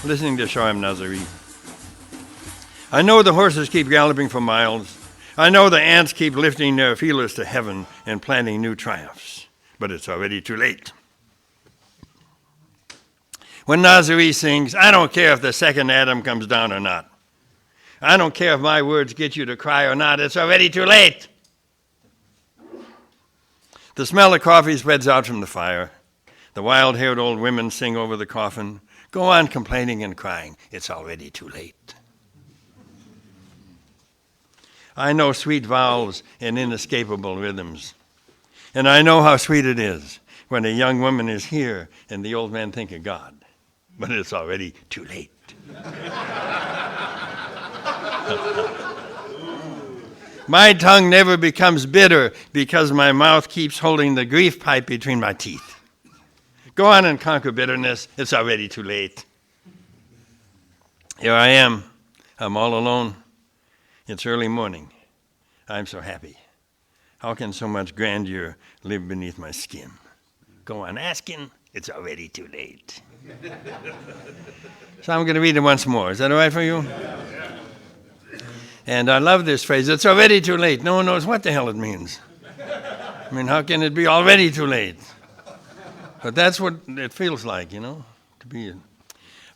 listening to Sharm Nazari. I know the horses keep galloping for miles. I know the ants keep lifting their feelers to heaven and planning new triumphs, but it's already too late. When Nazari sings, I don't care if the second Adam comes down or not. I don't care if my words get you to cry or not. It's already too late. The smell of coffee spreads out from the fire. The wild-haired old women sing over the coffin. Go on complaining and crying. It's already too late. I know sweet vowels and inescapable rhythms. And I know how sweet it is when a young woman is here and the old men think of God. But it's already too late. My tongue never becomes bitter because my mouth keeps holding the grief pipe between my teeth. Go on and conquer bitterness. It's already too late. Here I am. I'm all alone. It's early morning. I'm so happy. How can so much grandeur live beneath my skin? Go on asking. It's already too late. So I'm going to read it once more. Is that all right for you? And I love this phrase. It's already too late. No one knows what the hell it means. I mean, how can it be already too late? But that's what it feels like, to be.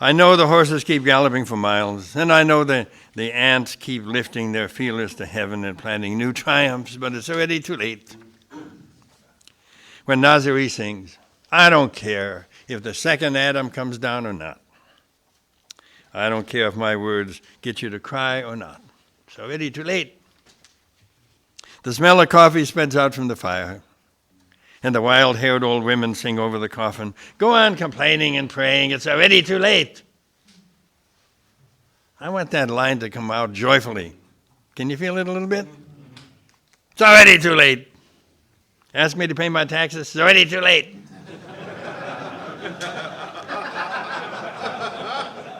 I know the horses keep galloping for miles, and I know the ants keep lifting their feelers to heaven and planning new triumphs, but it's already too late. When Nazari sings, I don't care if the second Adam comes down or not. I don't care if my words get you to cry or not. It's already too late. The smell of coffee spreads out from the fire, and the wild-haired old women sing over the coffin. Go on complaining and praying. It's already too late. I want that line to come out joyfully. Can you feel it a little bit? It's already too late. Ask me to pay my taxes. It's already too late.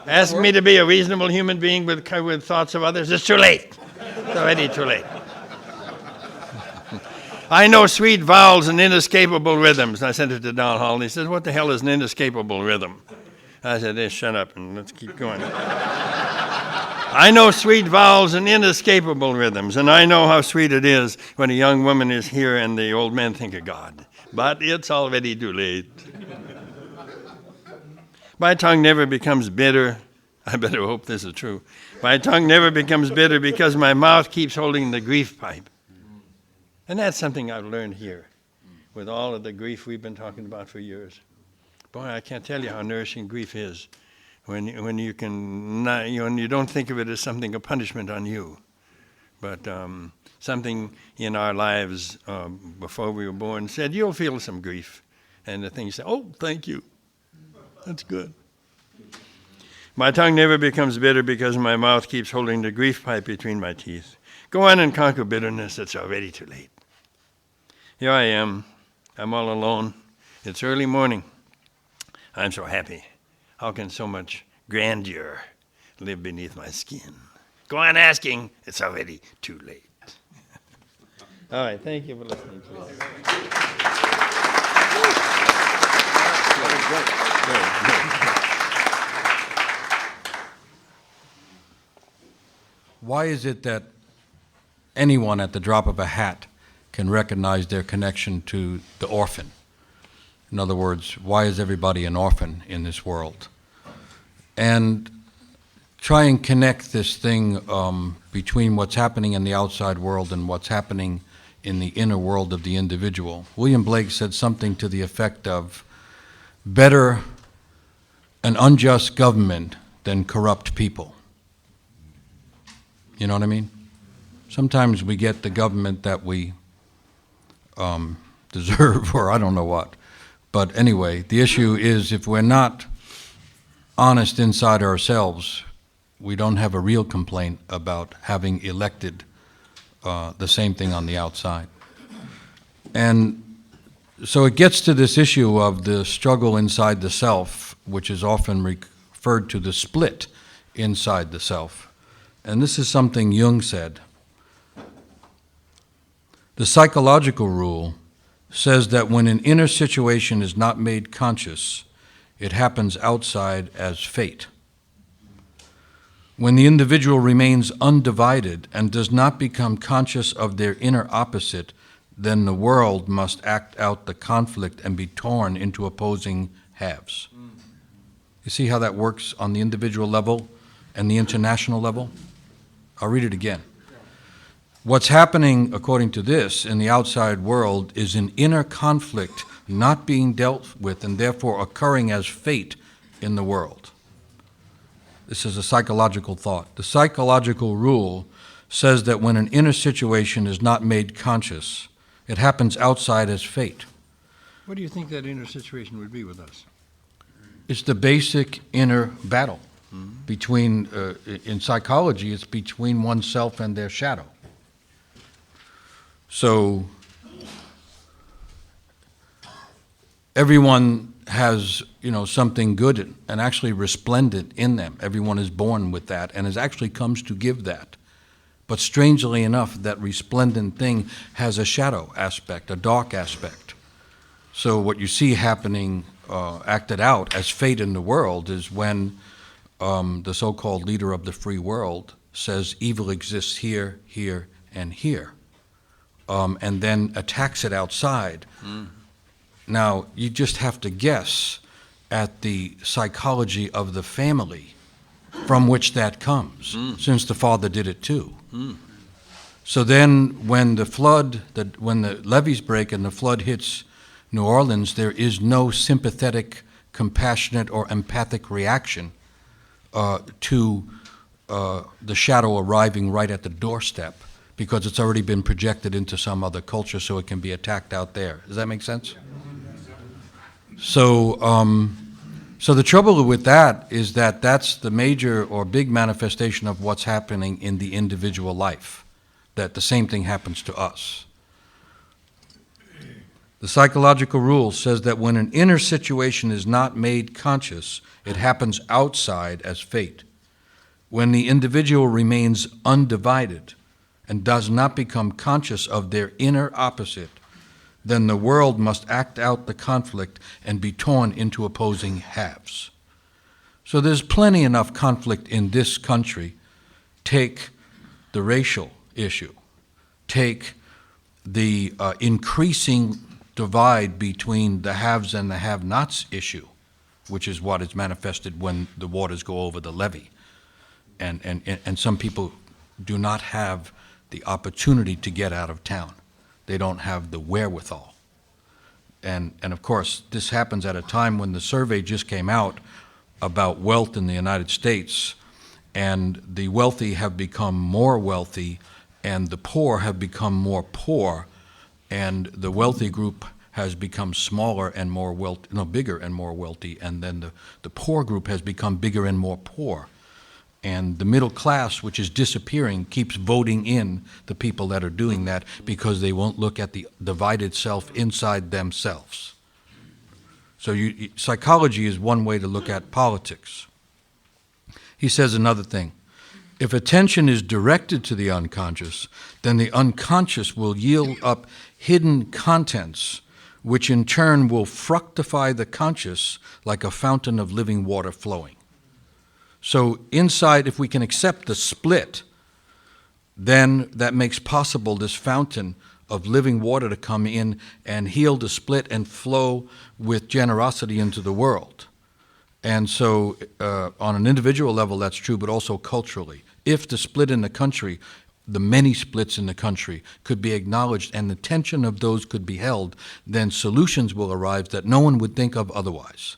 Ask me to be a reasonable human being with thoughts of others. It's too late. It's already too late. I know sweet vowels and inescapable rhythms. I sent it to Don Hall, and he says, what the hell is an inescapable rhythm? I said, hey, shut up and let's keep going. I know sweet vowels and inescapable rhythms, and I know how sweet it is when a young woman is here and the old men think of God. But it's already too late. My tongue never becomes bitter. I better hope this is true. My tongue never becomes bitter because my mouth keeps holding the grief pipe. And that's something I've learned here with all of the grief we've been talking about for years. Boy, I can't tell you how nourishing grief is when you can not, when you don't think of it as something, a punishment on you, but something in our lives before we were born said, you'll feel some grief. And the thing said, oh, thank you. That's good. My tongue never becomes bitter because my mouth keeps holding the grief pipe between my teeth. Go on and conquer bitterness. It's already too late. Here I am. I'm all alone. It's early morning. I'm so happy. How can so much grandeur live beneath my skin? Go on asking. It's already too late. All right. Thank you for listening to us. Why is it that anyone at the drop of a hat can recognize their connection to the orphan? In other words, why is everybody an orphan in this world? And try and connect this thing between what's happening in the outside world and what's happening in the inner world of the individual. William Blake said something to the effect of, better an unjust government than corrupt people. You know what I mean? Sometimes we get the government that we deserve, or I don't know what. But anyway, the issue is if we're not honest inside ourselves, we don't have a real complaint about having elected the same thing on the outside. And so it gets to this issue of the struggle inside the self, which is often referred to the split inside the self. And this is something Jung said. The psychological rule says that when an inner situation is not made conscious, it happens outside as fate. When the individual remains undivided and does not become conscious of their inner opposite, then the world must act out the conflict and be torn into opposing halves. You see how that works on the individual level and the international level? I'll read it again. What's happening, according to this, in the outside world is an inner conflict not being dealt with and therefore occurring as fate in the world. This is a psychological thought. The psychological rule says that when an inner situation is not made conscious, it happens outside as fate. What do you think that inner situation would be with us? It's the basic inner battle between, in psychology, it's between oneself and their shadow. So everyone has, something good and actually resplendent in them. Everyone is born with that and is actually comes to give that. But strangely enough, that resplendent thing has a shadow aspect, a dark aspect. So what you see happening, acted out as fate in the world, is when the so-called leader of the free world says evil exists here, here, and here, and then attacks it outside. Now, you just have to guess at the psychology of the family from which that comes, since the father did it too. So then when when the levees break and the flood hits New Orleans, there is no sympathetic, compassionate, or empathic reaction to the shadow arriving right at the doorstep, because it's already been projected into some other culture so it can be attacked out there. Does that make sense? So, so the trouble with that is that that's the major or big manifestation of what's happening in the individual life, that the same thing happens to us. The psychological rule says that when an inner situation is not made conscious, it happens outside as fate. When the individual remains undivided and does not become conscious of their inner opposite, then the world must act out the conflict and be torn into opposing halves. So there's plenty enough conflict in this country. Take the racial issue. Take the increasing divide between the haves and the have-nots issue, which is what is manifested when the waters go over the levee. And some people do not have the opportunity to get out of town. They don't have the wherewithal. And of course, this happens at a time when the survey just came out about wealth in the United States, and the wealthy have become more wealthy, and the poor have become more poor, and the wealthy group has become smaller and more bigger and more wealthy, and then the poor group has become bigger and more poor. And the middle class, which is disappearing, keeps voting in the people that are doing that because they won't look at the divided self inside themselves. So psychology is one way to look at politics. He says another thing. If attention is directed to the unconscious, then the unconscious will yield up hidden contents, which in turn will fructify the conscious like a fountain of living water flowing. So inside, if we can accept the split, then that makes possible this fountain of living water to come in and heal the split and flow with generosity into the world. And so on an individual level, that's true, but also culturally. If the split in the country, the many splits in the country, could be acknowledged and the tension of those could be held, then solutions will arise that no one would think of otherwise.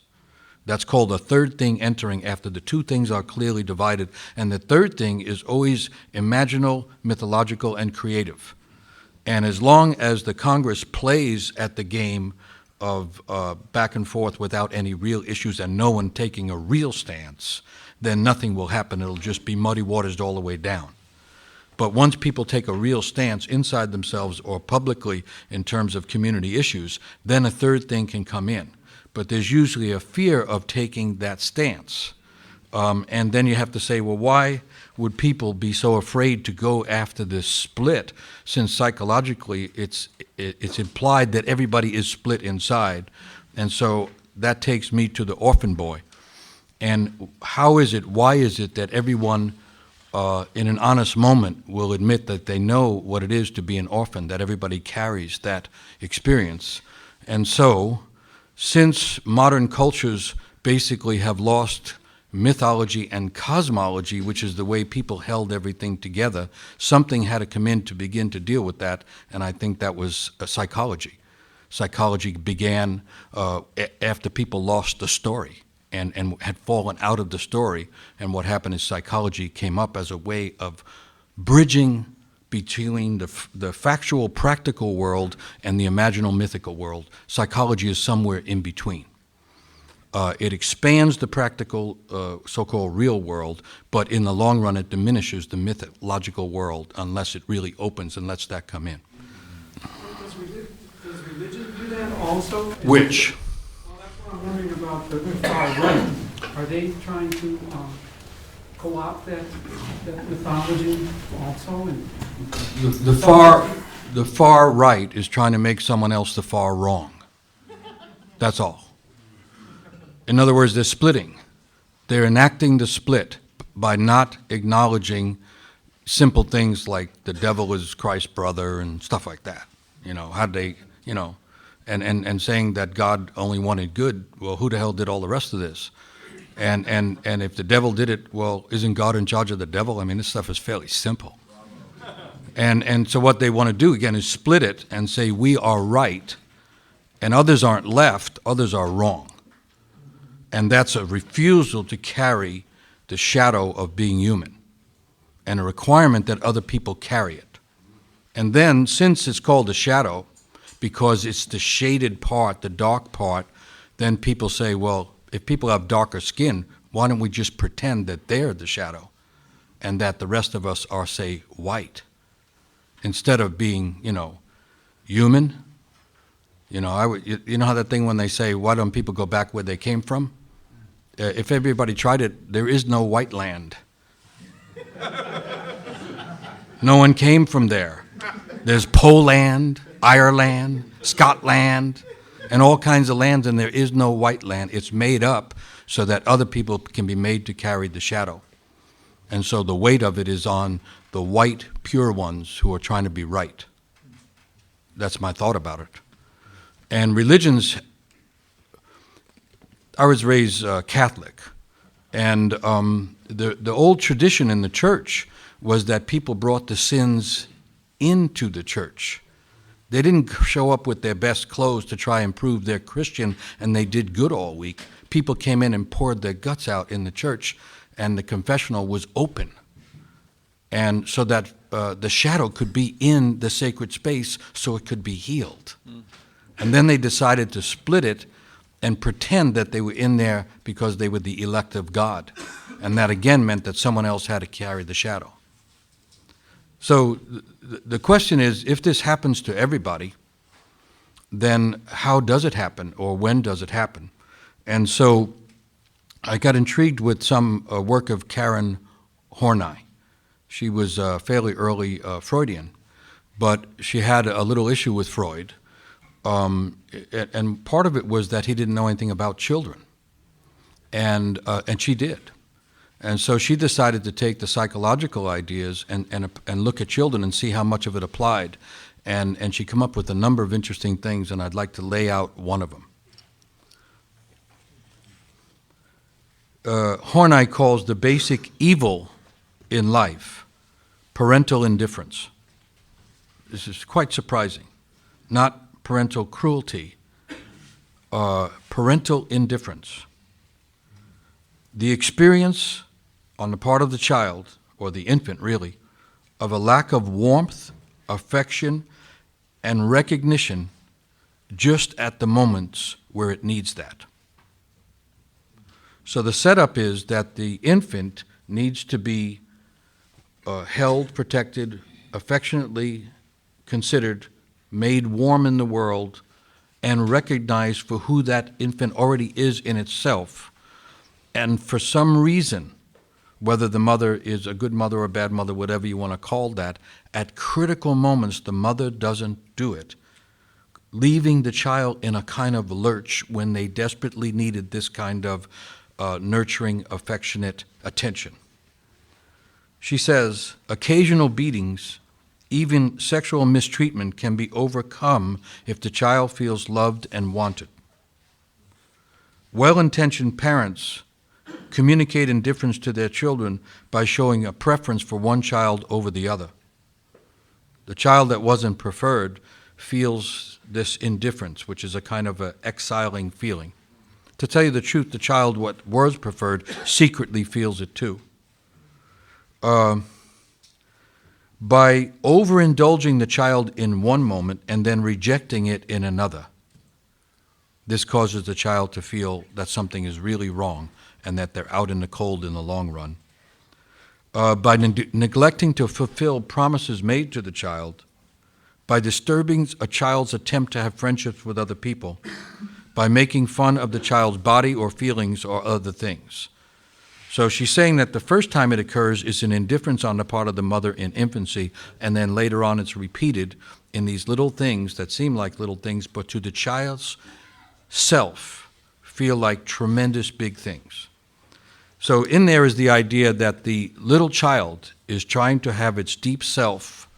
That's called a third thing entering after the two things are clearly divided. And the third thing is always imaginal, mythological, and creative. And as long as the Congress plays at the game of back and forth without any real issues and no one taking a real stance, then nothing will happen. It'll just be muddy waters all the way down. But once people take a real stance inside themselves or publicly in terms of community issues, then a third thing can come in. But there's usually a fear of taking that stance. And then you have to say, well, why would people be so afraid to go after this split, since psychologically it's implied that everybody is split inside? And so that takes me to the orphan boy. And why is it that everyone in an honest moment, will admit that they know what it is to be an orphan, that everybody carries that experience. And so, since modern cultures basically have lost mythology and cosmology, which is the way people held everything together, something had to come in to begin to deal with that, and I think that was psychology. Psychology began after people lost the story and had fallen out of the story, and what happened is psychology came up as a way of bridging between the factual, practical world and the imaginal, mythical world. Psychology is somewhere in between. It expands the practical, so-called real world, but in the long run it diminishes the mythological world unless it really opens and lets that come in. Does religion do that also? Which? Well, that's what I'm wondering about the far right. Are they trying to co-opt that mythology also? The far right is trying to make someone else the far wrong. That's all. In other words, they're splitting. They're enacting the split by not acknowledging simple things like the devil is Christ's brother and stuff like that. You know, how they, you know, and saying that God only wanted good. Well, who the hell did all the rest of this? And if the devil did it, well, isn't God in charge of the devil? I mean, this stuff is fairly simple. And so what they want to do, again, is split it and say we are right, and others aren't left, others are wrong. And that's a refusal to carry the shadow of being human, and a requirement that other people carry it. And then, since it's called a shadow, because it's the shaded part, the dark part, then people say, well, if people have darker skin, why don't we just pretend that they're the shadow and that the rest of us are, say, white, instead of being, you know, human? You know, you know how that thing when they say, why don't people go back where they came from? If everybody tried it, there is no white land. No one came from there. There's Poland, Ireland, Scotland, and all kinds of lands, and there is no white land. It's made up so that other people can be made to carry the shadow. And so the weight of it is on the white, pure ones who are trying to be right. That's my thought about it. And religions, I was raised Catholic, and the old tradition in the church was that people brought the sins into the church. They didn't show up with their best clothes to try and prove they're Christian, and they did good all week. People came in and poured their guts out in the church, and the confessional was open. And so that the shadow could be in the sacred space so it could be healed. And then they decided to split it and pretend that they were in there because they were the elect of God. And that again meant that someone else had to carry the shadow. So the question is, if this happens to everybody, then how does it happen, or when does it happen? And so I got intrigued with some work of Karen Horney. She was fairly early Freudian, but she had a little issue with Freud. And part of it was that he didn't know anything about children, and she did. And so she decided to take the psychological ideas and look at children and see how much of it applied. And she came up with a number of interesting things, and I'd like to lay out one of them. Horney calls the basic evil in life parental indifference. This is quite surprising. Not parental cruelty, parental indifference. The experience on the part of the child, or the infant really, of a lack of warmth, affection, and recognition just at the moments where it needs that. So the setup is that the infant needs to be held, protected, affectionately considered, made warm in the world, and recognized for who that infant already is in itself. And for some reason, whether the mother is a good mother or a bad mother, whatever you want to call that, at critical moments the mother doesn't do it, leaving the child in a kind of lurch when they desperately needed this kind of nurturing, affectionate attention. She says, occasional beatings, even sexual mistreatment, can be overcome if the child feels loved and wanted. Well-intentioned parents communicate indifference to their children by showing a preference for one child over the other. The child that wasn't preferred feels this indifference, which is a kind of an exiling feeling. To tell you the truth, the child what was preferred secretly feels it too. By overindulging the child in one moment and then rejecting it in another, this causes the child to feel that something is really wrong and that they're out in the cold in the long run. By neglecting to fulfill promises made to the child, by disturbing a child's attempt to have friendships with other people, by making fun of the child's body or feelings or other things. So she's saying that the first time it occurs is an indifference on the part of the mother in infancy, and then later on it's repeated in these little things that seem like little things, but to the child's self feel like tremendous big things. So in there is the idea that the little child is trying to have its deep self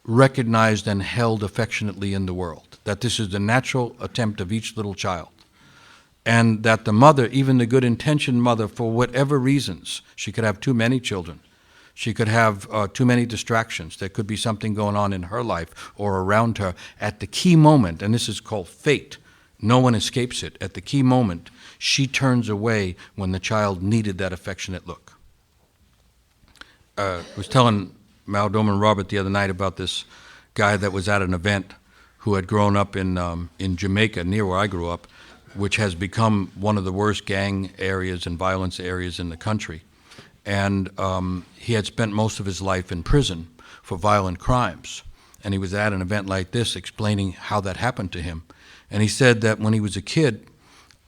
recognized and held affectionately in the world, that this is the natural attempt of each little child, and that the mother, even the good-intentioned mother, for whatever reasons, she could have too many children, she could have too many distractions, there could be something going on in her life or around her at the key moment, and this is called fate, no one escapes it, at the key moment, she turns away when the child needed that affectionate look. I was telling Malidoma and Robert the other night about this guy that was at an event who had grown up in Jamaica, near where I grew up, which has become one of the worst gang areas and violence areas in the country. And he had spent most of his life in prison for violent crimes. And he was at an event like this explaining how that happened to him. And he said that when he was a kid,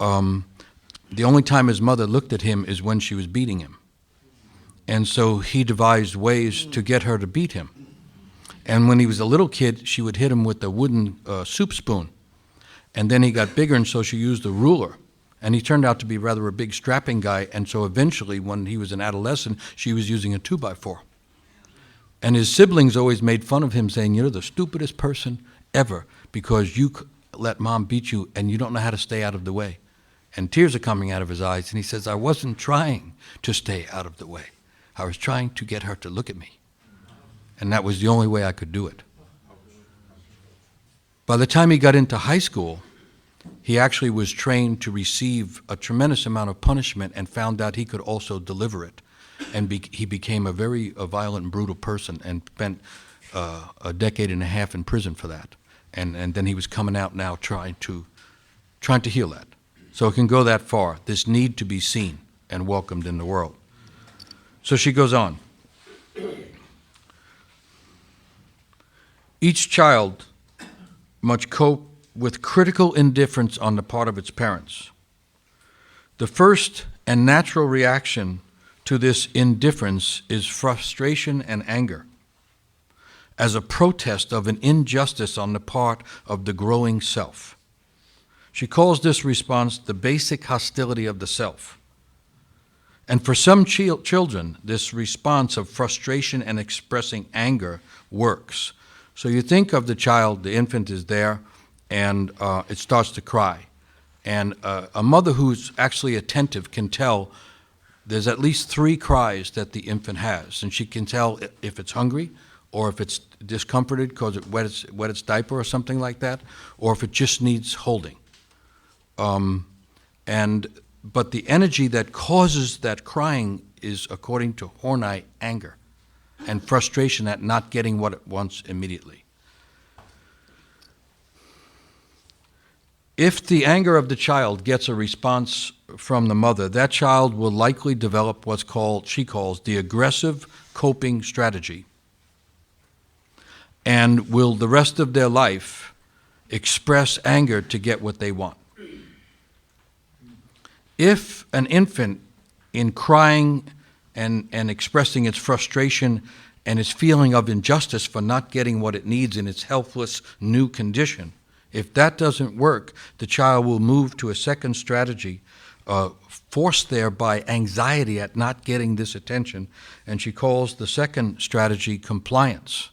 the only time his mother looked at him is when she was beating him. And so he devised ways to get her to beat him. And when he was a little kid, she would hit him with a wooden soup spoon. And then he got bigger, and so she used a ruler. And he turned out to be rather a big, strapping guy. And so eventually, when he was an adolescent, she was using a 2x4. And his siblings always made fun of him, saying, "You're the stupidest person ever because you let mom beat you and you don't know how to stay out of the way." And tears are coming out of his eyes. And he says, "I wasn't trying to stay out of the way. I was trying to get her to look at me. And that was the only way I could do it." By the time he got into high school, he actually was trained to receive a tremendous amount of punishment and found out he could also deliver it. And he became a very violent and brutal person and spent a decade and a half in prison for that. And then he was coming out now trying to heal that. So it can go that far, this need to be seen and welcomed in the world. So she goes on. Each child must cope with critical indifference on the part of its parents. The first and natural reaction to this indifference is frustration and anger, as a protest of an injustice on the part of the growing self. She calls this response the basic hostility of the self. And for some children, this response of frustration and expressing anger works. So you think of the child, the infant is there, and it starts to cry. And a mother who's actually attentive can tell there's at least 3 cries that the infant has. And she can tell if it's hungry, or if it's discomforted because it wet its diaper or something like that, or if it just needs holding. But the energy that causes that crying is, according to Horney, anger and frustration at not getting what it wants immediately. If the anger of the child gets a response from the mother, that child will likely develop what's called, she calls, the aggressive coping strategy, and will the rest of their life express anger to get what they want. If an infant, in crying and expressing its frustration and its feeling of injustice for not getting what it needs in its helpless new condition, if that doesn't work, the child will move to a second strategy forced there by anxiety at not getting this attention, and she calls the second strategy compliance.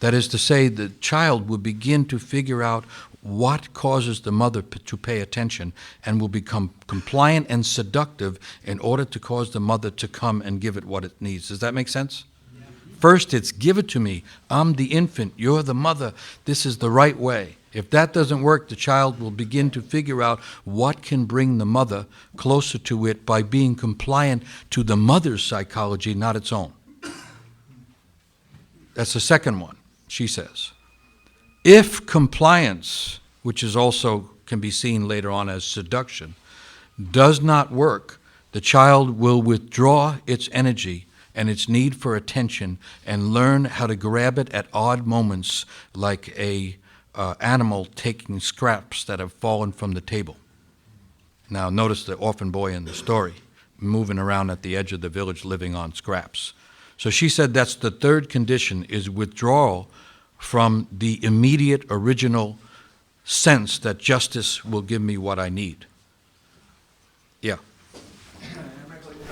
That is to say, the child will begin to figure out what causes the mother to pay attention and will become compliant and seductive in order to cause the mother to come and give it what it needs. Does that make sense? Yeah. First, it's give it to me. I'm the infant. You're the mother. This is the right way. If that doesn't work, the child will begin to figure out what can bring the mother closer to it by being compliant to the mother's psychology, not its own. That's the second one, she says. If compliance, which is also can be seen later on as seduction, does not work, the child will withdraw its energy and its need for attention and learn how to grab it at odd moments like a animal taking scraps that have fallen from the table. Now notice the orphan boy in the story, moving around at the edge of the village living on scraps. So she said that's the third condition, is withdrawal from the immediate original sense that justice will give me what I need. Yeah.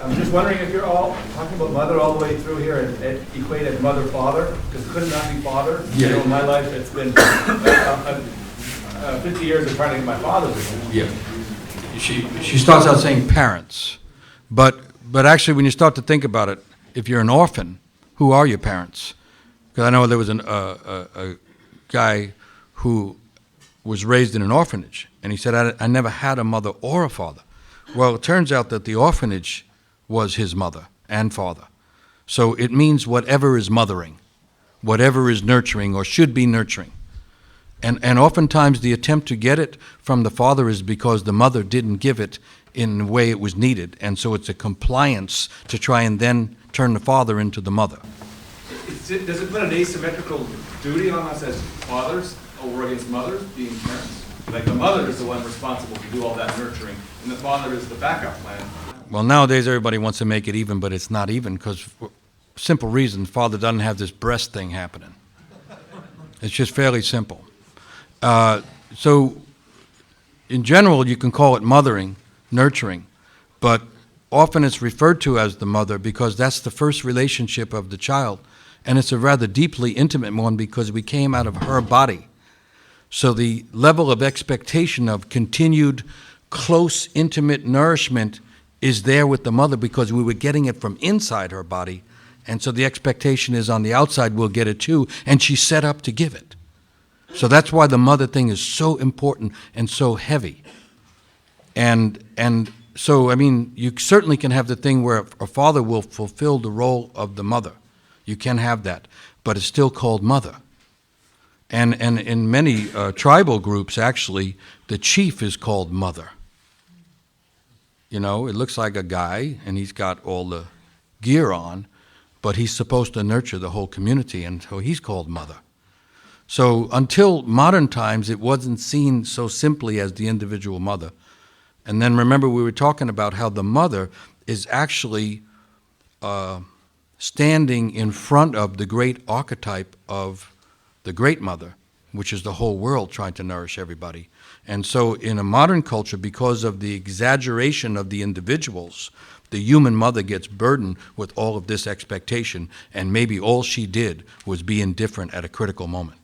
I'm just wondering if you're all talking about mother all the way through here and equate it mother-father, because couldn't that be father? Yeah. You know, in my life, it's been 50 years of trying to get my father's attention. Yeah. She starts out saying parents, but actually when you start to think about it, if you're an orphan, who are your parents? Because I know there was a guy who was raised in an orphanage, and he said, I never had a mother or a father. Well, it turns out that the orphanage was his mother and father. So it means whatever is mothering, whatever is nurturing or should be nurturing. And oftentimes the attempt to get it from the father is because the mother didn't give it in the way it was needed, and so it's a compliance to try and then turn the father into the mother. Does it put an asymmetrical duty on us as fathers over against mothers being parents? Like the mother is the one responsible to do all that nurturing, and the father is the backup plan. Well, nowadays everybody wants to make it even, but it's not even because, for simple reason, father doesn't have this breast thing happening. It's just fairly simple. So, in general, you can call it mothering, nurturing, but often it's referred to as the mother because that's the first relationship of the child, and it's a rather deeply intimate one because we came out of her body. So the level of expectation of continued close, intimate nourishment is there with the mother because we were getting it from inside her body, and so the expectation is on the outside we'll get it too, and she's set up to give it. So that's why the mother thing is so important and so heavy. And so, I mean, you certainly can have the thing where a father will fulfill the role of the mother. You can have that, but it's still called mother. And in many tribal groups, actually, the chief is called mother. You know, it looks like a guy, and he's got all the gear on, but he's supposed to nurture the whole community, and so he's called mother. So until modern times, it wasn't seen so simply as the individual mother. And then remember, we were talking about how the mother is actually standing in front of the great archetype of the great mother, which is the whole world trying to nourish everybody. And so in a modern culture, because of the exaggeration of the individuals, the human mother gets burdened with all of this expectation, and maybe all she did was be indifferent at a critical moment.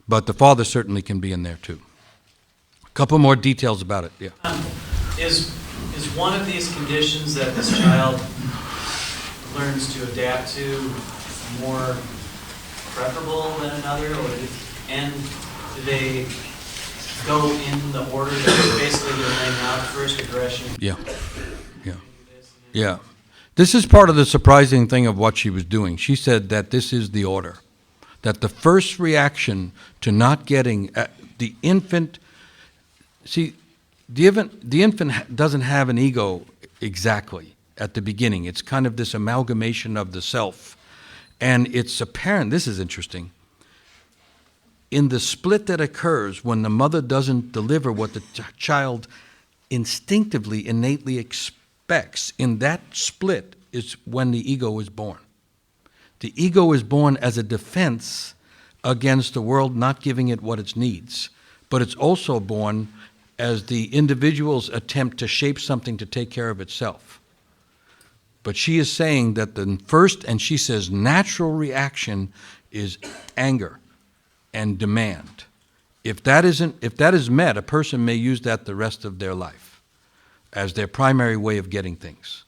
But the father certainly can be in there too. A couple more details about it, yeah. Is one of these conditions that this child learns to adapt to more preferable than another, and do they go in the order that basically they're laying out, first aggression? Yeah. This is part of the surprising thing of what she was doing. She said that this is the order, that the first reaction to not getting the infant, see, the infant doesn't have an ego exactly at the beginning. It's kind of this amalgamation of the self. And it's apparent, this is interesting, in the split that occurs when the mother doesn't deliver what the child instinctively, innately expects, in that split is when the ego is born. The ego is born as a defense against the world not giving it what it needs, but it's also born as the individual's attempt to shape something to take care of itself. But she is saying that the first, and she says, natural reaction is anger and demand. If that is met, a person may use that the rest of their life as their primary way of getting things.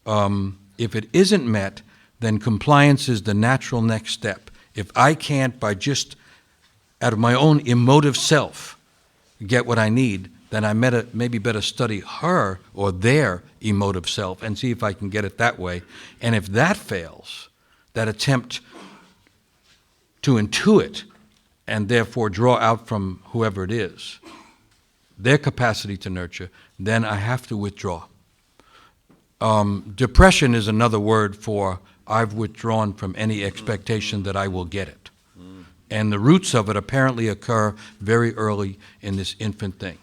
If it isn't met, then compliance is the natural next step. If I can't, by just out of my own emotive self, get what I need, then I maybe better study her or their emotive self and see if I can get it that way. And if that fails, that attempt to intuit and therefore draw out from whoever it is their capacity to nurture, then I have to withdraw. Depression is another word for I've withdrawn from any expectation that I will get it. And the roots of it apparently occur very early in this infant thing.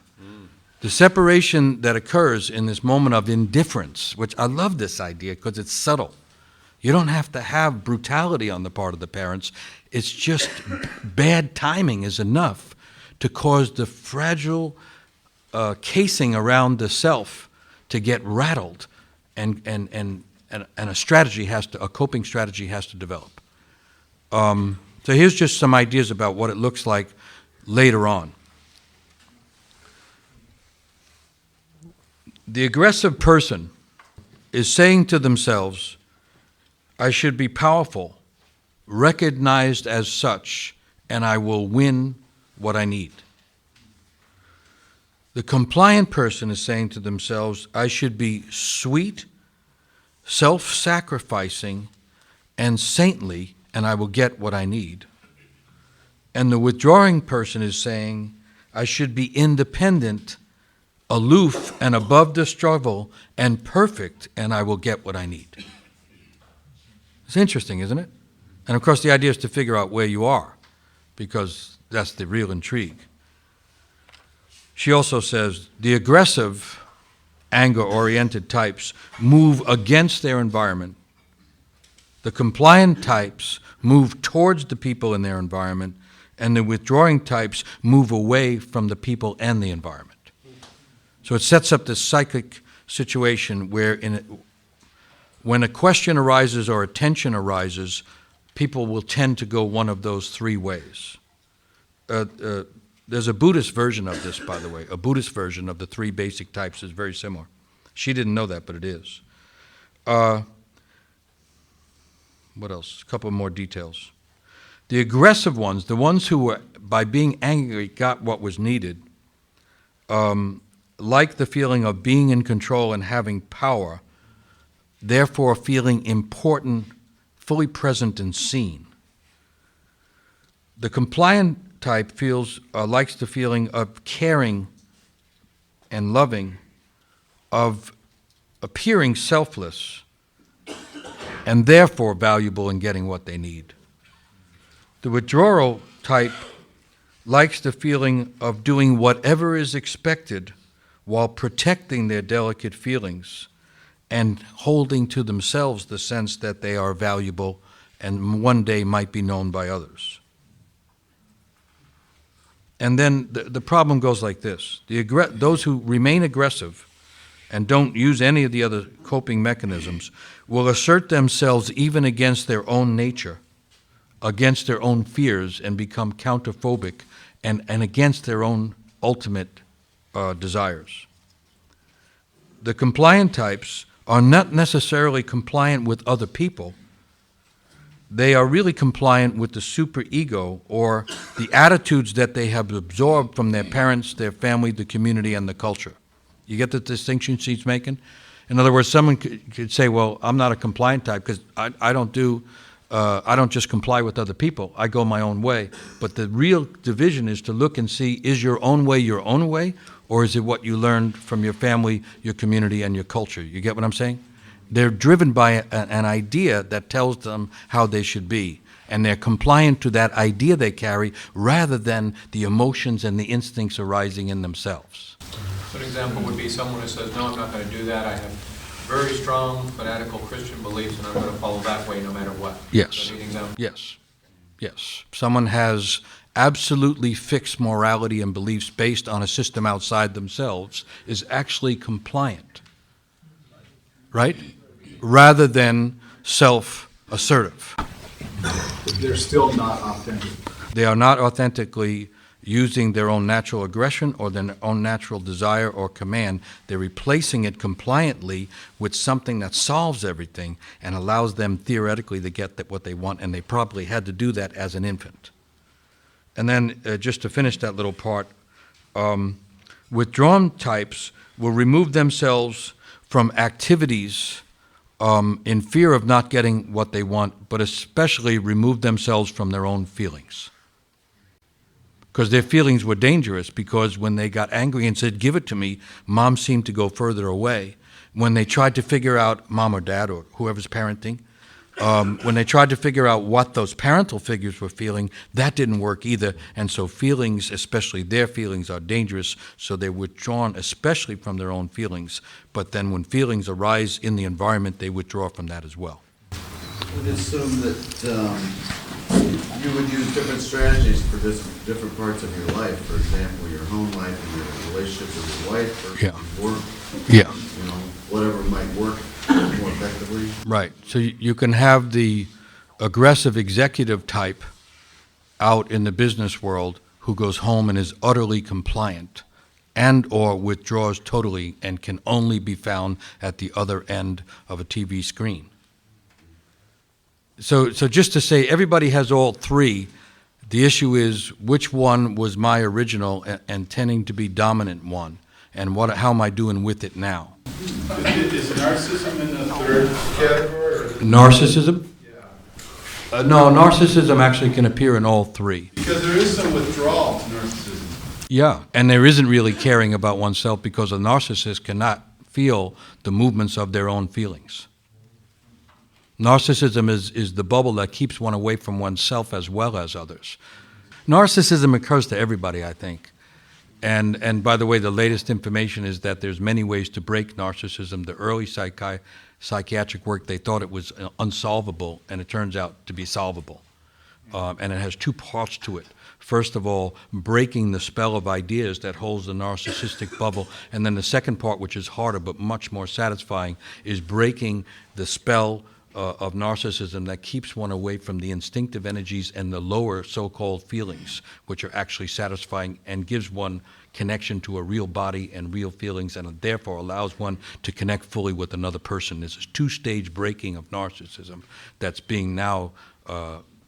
The separation that occurs in this moment of indifference, which I love this idea because it's subtle. You don't have to have brutality on the part of the parents. It's just bad timing is enough to cause the fragile casing around the self to get rattled, and a coping strategy has to develop. So here's just some ideas about what it looks like later on. The aggressive person is saying to themselves, I should be powerful, recognized as such, and I will win what I need. The compliant person is saying to themselves, I should be sweet, self-sacrificing, and saintly, and I will get what I need. And the withdrawing person is saying, I should be independent, aloof, and above the struggle, and perfect, and I will get what I need. It's interesting, isn't it? And of course, the idea is to figure out where you are, because that's the real intrigue. She also says, the aggressive, anger-oriented types move against their environment. The compliant types move towards the people in their environment, and the withdrawing types move away from the people and the environment. So it sets up this cyclic situation where when a question arises or a tension arises, people will tend to go one of those three ways. There's a Buddhist version of this, by the way. A Buddhist version of the three basic types is very similar. She didn't know that, but it is. What else? A couple more details. The aggressive ones, the ones who were, by being angry, got what was needed, like the feeling of being in control and having power, therefore feeling important, fully present and seen. The compliant type likes the feeling of caring and loving, of appearing selfless, and therefore valuable in getting what they need. The withdrawal type likes the feeling of doing whatever is expected while protecting their delicate feelings and holding to themselves the sense that they are valuable and one day might be known by others. And then the problem goes like this. Those who remain aggressive and don't use any of the other coping mechanisms will assert themselves even against their own nature, against their own fears, and become counterphobic and against their own ultimate desires. The compliant types are not necessarily compliant with other people. They are really compliant with the superego, or the attitudes that they have absorbed from their parents, their family, the community, and the culture. You get the distinction she's making? In other words, someone could say, well, I'm not a compliant type because I don't just comply with other people. I go my own way. But the real division is to look and see, is your own way, or is it what you learned from your family, your community, and your culture? You get what I'm saying? They're driven by an idea that tells them how they should be, and they're compliant to that idea they carry rather than the emotions and the instincts arising in themselves. So an example would be someone who says, no, I'm not going to do that. I have very strong, fanatical Christian beliefs, and I'm going to follow that way no matter what. Yes. Is that an example? Yes. Yes. Someone has absolutely fixed morality and beliefs based on a system outside themselves is actually compliant, right? Rather than self-assertive. They're still not authentic. They are not authentically using their own natural aggression or their own natural desire or command. They're replacing it compliantly with something that solves everything and allows them theoretically to get what they want, and they probably had to do that as an infant. And then just to finish that little part, withdrawn types will remove themselves from activities in fear of not getting what they want, but especially remove themselves from their own feelings. Because their feelings were dangerous, because when they got angry and said, give it to me, mom seemed to go further away. When they tried to figure out, mom or dad or whoever's parenting, when they tried to figure out what those parental figures were feeling, that didn't work either. And so feelings, especially their feelings, are dangerous, so they're withdrawn, especially from their own feelings. But then when feelings arise in the environment, they withdraw from that as well. I would assume that you would use different strategies for different parts of your life. For example, your home life and your relationship with your wife versus work. Yeah. You know, whatever might work more effectively. Right. So you can have the aggressive executive type out in the business world who goes home and is utterly compliant and or withdraws totally and can only be found at the other end of a TV screen. So just to say, everybody has all three. The issue is which one was my original and tending to be dominant one, and how am I doing with it now? Is narcissism in the third category? Narcissism? No, narcissism actually can appear in all three. Because there is some withdrawal to narcissism. Yeah, and there isn't really caring about oneself, because a narcissist cannot feel the movements of their own feelings. Narcissism is the bubble that keeps one away from oneself as well as others. Narcissism occurs to everybody, I think. And by the way, the latest information is that there's many ways to break narcissism. The early psychiatric work, they thought it was unsolvable, and it turns out to be solvable. And it has two parts to it. First of all, breaking the spell of ideas that holds the narcissistic bubble. And then the second part, which is harder but much more satisfying, is breaking the spell of narcissism that keeps one away from the instinctive energies and the lower so-called feelings, which are actually satisfying and gives one connection to a real body and real feelings, and therefore allows one to connect fully with another person. This is two-stage breaking of narcissism that's being now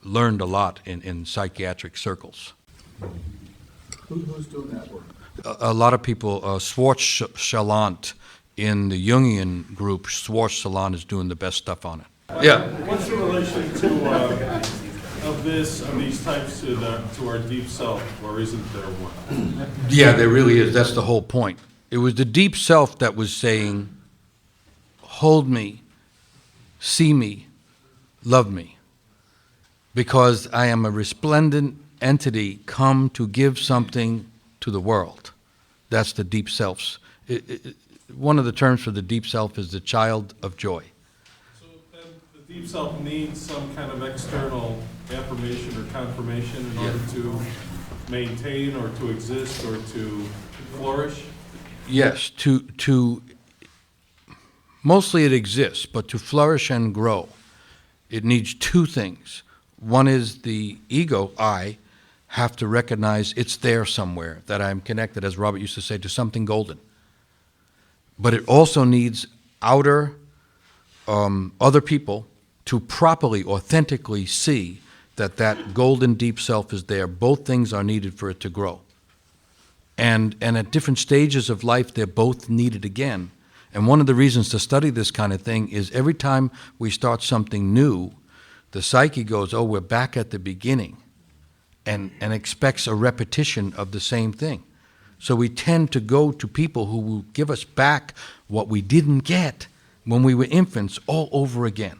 learned a lot in psychiatric circles. Who's doing that work? A lot of people, Schwartz-Chalant in the Jungian group, Schwartz-Chalant is doing the best stuff on it. Yeah. What's the relation of these types to our deep self, or isn't there one? Yeah, there really is. That's the whole point. It was the deep self that was saying, hold me, see me, love me, because I am a resplendent entity come to give something to the world. That's the deep self's. One of the terms for the deep self is the child of joy. So then the deep self needs some kind of external affirmation or confirmation in order to maintain or to exist or to flourish? Yes, to mostly it exists, but to flourish and grow, it needs two things. One is the ego, I, have to recognize it's there somewhere, that I'm connected, as Robert used to say, to something golden. But it also needs outer, other people to properly, authentically see that that golden deep self is there. Both things are needed for it to grow. And at different stages of life, they're both needed again. And one of the reasons to study this kind of thing is every time we start something new, the psyche goes, oh, we're back at the beginning, and expects a repetition of the same thing. So we tend to go to people who will give us back what we didn't get when we were infants all over again.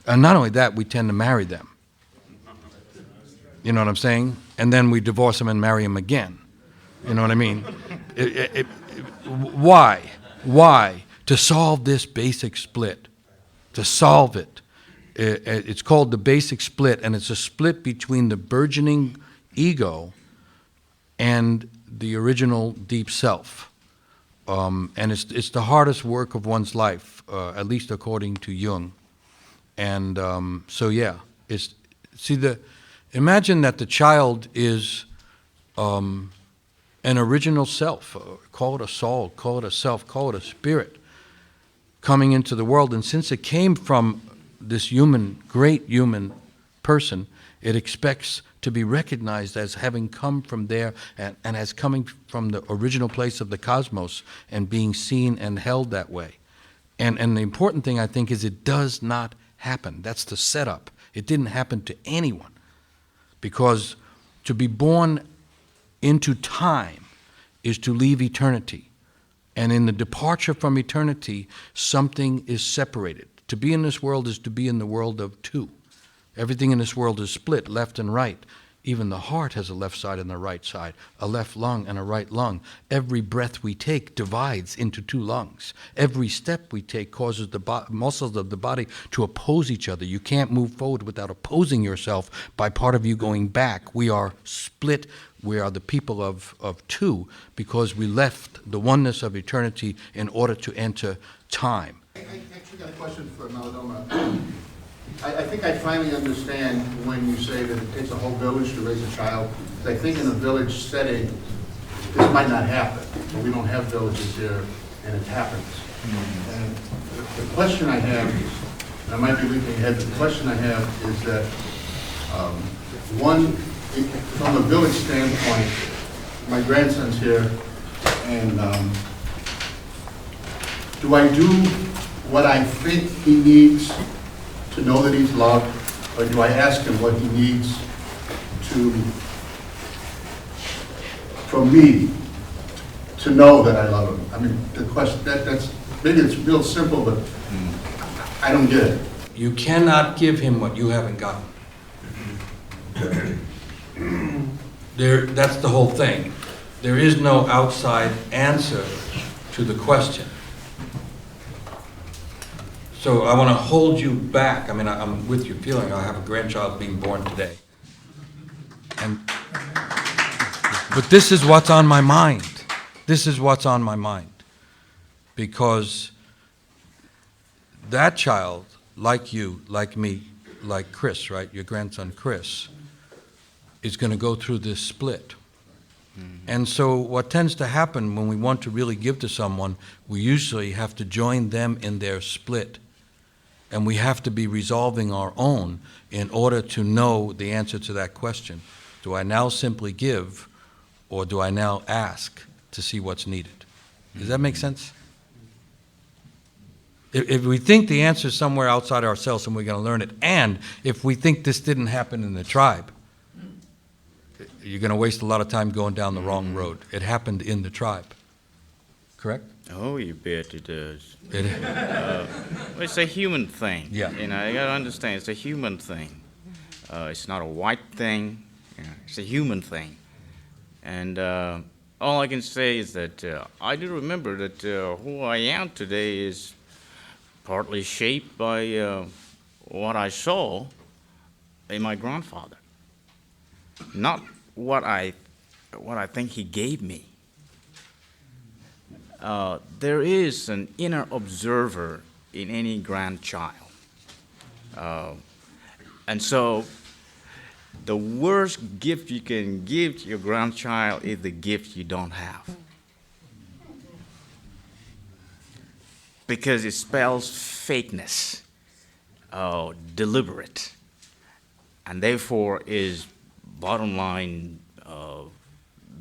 And not only that, we tend to marry them. You know what I'm saying? And then we divorce them and marry them again. You know what I mean? Why? Why? To solve this basic split. To solve it. It's called the basic split, and it's a split between the burgeoning ego and the original deep self. And it's the hardest work of one's life, at least according to Jung. And so yeah, imagine that the child is an original self. Call it a soul, call it a self, call it a spirit coming into the world. And since it came from this great human person, it expects to be recognized as having come from there and as coming from the original place of the cosmos and being seen and held that way. And the important thing, I think, is it does not happen. That's the setup. It didn't happen to anyone. Because to be born into time is to leave eternity. And in the departure from eternity, something is separated. To be in this world is to be in the world of two. Everything in this world is split, left and right. Even the heart has a left side and a right side, a left lung and a right lung. Every breath we take divides into two lungs. Every step we take causes the muscles of the body to oppose each other. You can't move forward without opposing yourself by part of you going back. We are split. We are the people of two because we left the oneness of eternity in order to enter time. I actually got a question for Malidoma. I think I finally understand when you say that it takes a whole village to raise a child. I think in a village setting, this might not happen, but we don't have villages here, and it happens. And the question I have, and I might be leaping ahead, but the question I have is that, from a village standpoint, my grandson's here, and do I do what I think he needs to know that he's loved, or do I ask him what he needs from me to know that I love him? I mean, the question, that's maybe it's real simple, but I don't get it. You cannot give him what you haven't gotten. That's the whole thing. There is no outside answer to the question. So I want to hold you back. I mean, I'm with you feeling I have a grandchild being born today. But this is what's on my mind. This is what's on my mind. Because that child, like you, like me, like Chris, right, your grandson Chris, is going to go through this split. And so what tends to happen when we want to really give to someone, we usually have to join them in their split. And we have to be resolving our own in order to know the answer to that question. Do I now simply give, or do I now ask to see what's needed? Does that make sense? If we think the answer is somewhere outside ourselves and we're going to learn it, and if we think this didn't happen in the tribe, you're going to waste a lot of time going down the wrong road. It happened in the tribe. Correct? Oh, you bet it does. It's a human thing. Yeah. You know, you got to understand, it's a human thing. It's not a white thing. You know, it's a human thing. And all I can say is that I do remember that who I am today is partly shaped by what I saw in my grandfather. Not what I think he gave me. There is an inner observer in any grandchild. And so the worst gift you can give to your grandchild is the gift you don't have. Because it spells fakeness, deliberate, and therefore is, bottom line,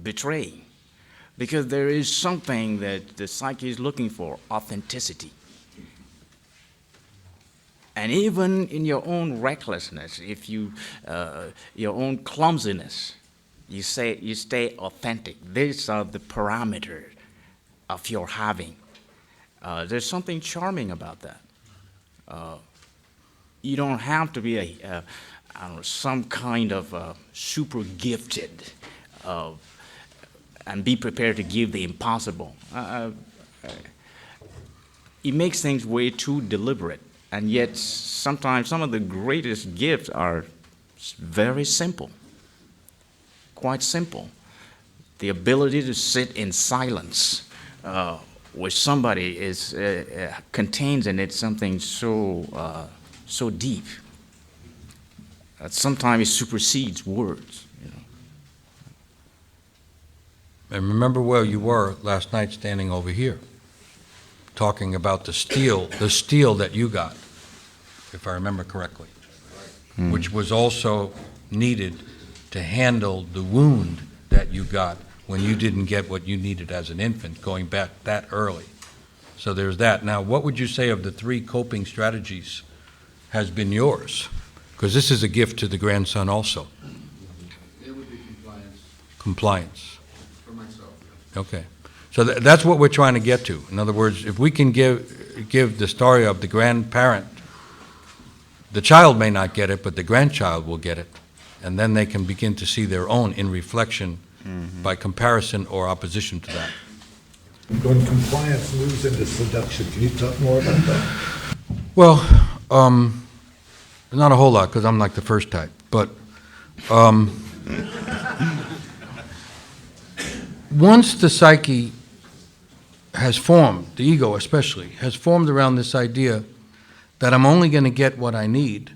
betraying. Because there is something that the psyche is looking for, authenticity. And even in your own recklessness, if you, your own clumsiness, you stay authentic. These are the parameters of your having. There's something charming about that. You don't have to be some kind of super gifted and be prepared to give the impossible. It makes things way too deliberate, and yet sometimes some of the greatest gifts are very simple. quite simple. The ability to sit in silence with somebody is contains in it something so deep that sometimes it supersedes words. And remember where you were last night, standing over here, talking about the steel that you got, if I remember correctly, which was also needed to handle the wound that you got when you didn't get what you needed as an infant, going back that early. So there's that. Now, what would you say of the 3 coping strategies has been yours? Because this is a gift to the grandson also. It would be compliance Compliance. for myself. Okay. So that's what we're trying to get to. In other words, if we can give the story of the grandparent, the child may not get it, but the grandchild will get it. And then they can begin to see their own in reflection by comparison or opposition to that. When compliance moves into seduction, can you talk more about that? Well, not a whole lot, because I'm like the first type. But once the psyche has formed, the ego especially, has formed around this idea that I'm only going to get what I need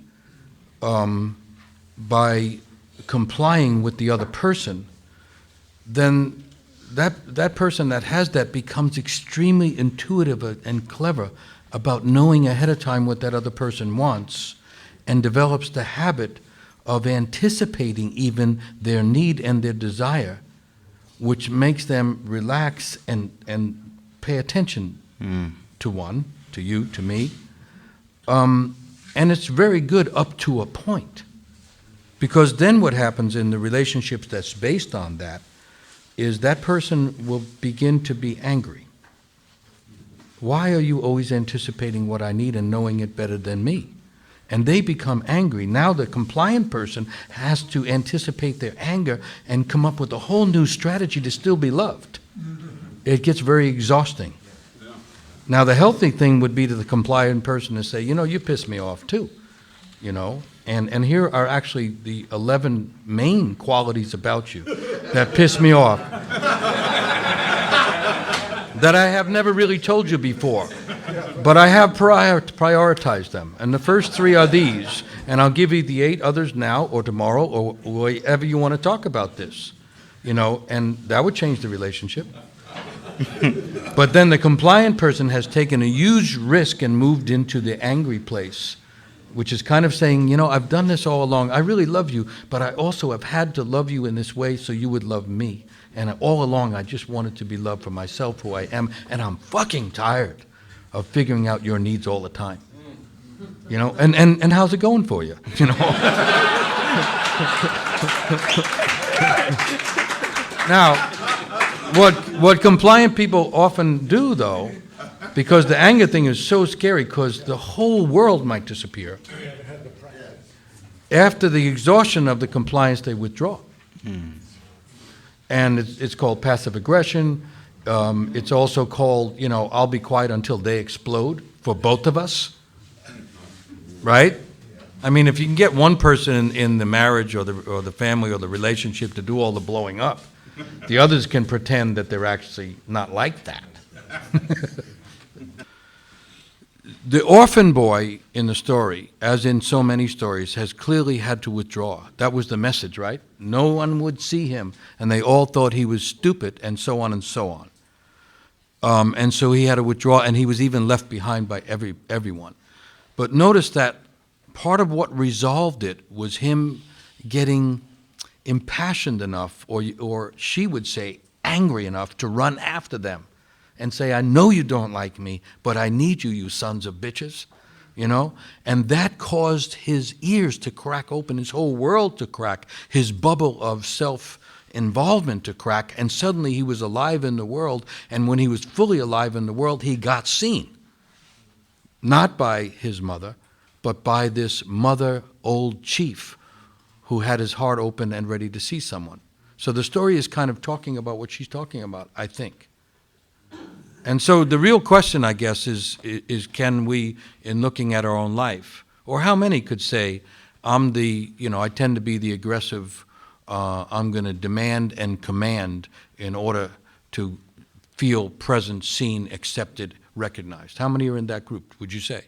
by complying with the other person, then that person that has that becomes extremely intuitive and clever about knowing ahead of time what that other person wants, and develops the habit of anticipating even their need and their desire, which makes them relax and pay attention to one, to you, to me. And it's very good up to a point. Because then what happens in the relationships that's based on that is that person will begin to be angry. Why are you always anticipating what I need and knowing it better than me? And they become angry. Now the compliant person has to anticipate their anger and come up with a whole new strategy to still be loved. It gets very exhausting. Now the healthy thing would be to the compliant person to say, you piss me off too, And here are actually the 11 main qualities about you that piss me off that I have never really told you before. But I have prioritized them. And the first 3 are these. And I'll give you the 8 others now or tomorrow or wherever you want to talk about this. And that would change the relationship. But then the compliant person has taken a huge risk and moved into the angry place, which is kind of saying, I've done this all along. I really love you, but I also have had to love you in this way so you would love me. And all along, I just wanted to be loved for myself, who I am, and I'm fucking tired of figuring out your needs all the time. And how's it going for you? Now, what compliant people often do, though, because the anger thing is so scary, because the whole world might disappear. After the exhaustion of the compliance, they withdraw. And it's called passive aggression. It's also called, I'll be quiet until they explode, for both of us. Right? I mean, if you can get one person in the marriage or the family or the relationship to do all the blowing up, the others can pretend that they're actually not like that. The orphan boy in the story, as in so many stories, has clearly had to withdraw. That was the message, right? No one would see him, and they all thought he was stupid, and so on and so on. And so he had to withdraw, and he was even left behind by everyone. But notice that part of what resolved it was him getting impassioned enough, or she would say angry enough, to run after them and say, I know you don't like me, but I need you, you sons of bitches, And that caused his ears to crack open, his whole world to crack, his bubble of self-involvement to crack, and suddenly he was alive in the world, and when he was fully alive in the world, he got seen. Not by his mother, but by this mother old chief who had his heart open and ready to see someone. So the story is kind of talking about what she's talking about, I think. And so the real question, I guess, is can we, in looking at our own life, or how many could say, I tend to be the aggressive I'm going to demand and command in order to feel present, seen, accepted, recognized. How many are in that group, would you say?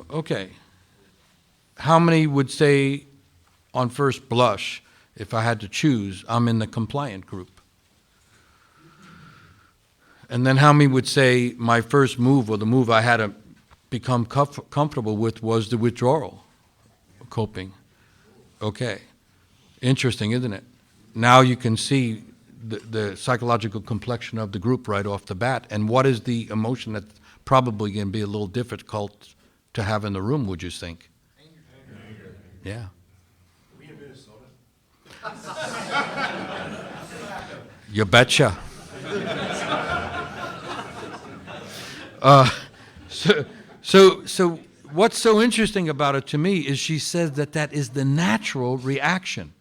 Okay. How many would say, on first blush, if I had to choose, I'm in the compliant group? And then how many would say my first move, or the move I had to become comfortable with, was the withdrawal coping? Okay. Interesting, isn't it? Now you can see the psychological complexion of the group right off the bat. And what is the emotion that's probably going to be a little difficult to have in the room, would you think? Anger. Yeah. We in Minnesota? You betcha. So what's so interesting about it to me is she says that is the natural reaction.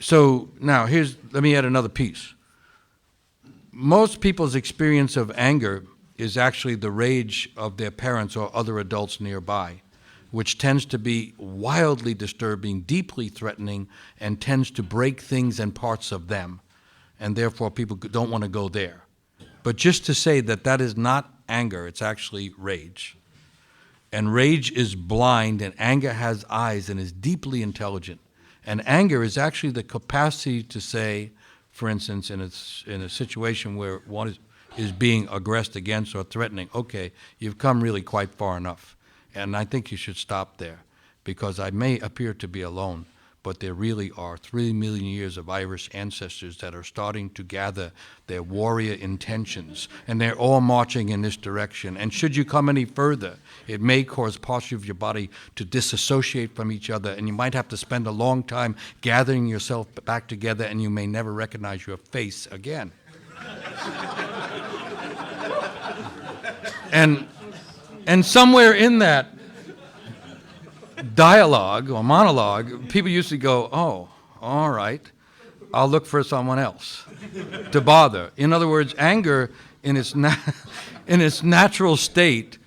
So now let me add another piece. Most people's experience of anger is actually the rage of their parents or other adults nearby, which tends to be wildly disturbing, deeply threatening, and tends to break things and parts of them. And therefore people don't want to go there. But just to say that is not anger, it's actually rage. And rage is blind, and anger has eyes and is deeply intelligent. And anger is actually the capacity to say, for instance, in a situation where one is being aggressed against or threatening, okay, you've come really quite far enough, and I think you should stop there, because I may appear to be alone, but there really are 3 million years of Irish ancestors that are starting to gather their warrior intentions, and they're all marching in this direction. And should you come any further, it may cause parts of your body to disassociate from each other, and you might have to spend a long time gathering yourself back together, and you may never recognize your face again. And somewhere in that dialogue or monologue, people usually go, oh, all right, I'll look for someone else to bother. In other words, anger in its natural state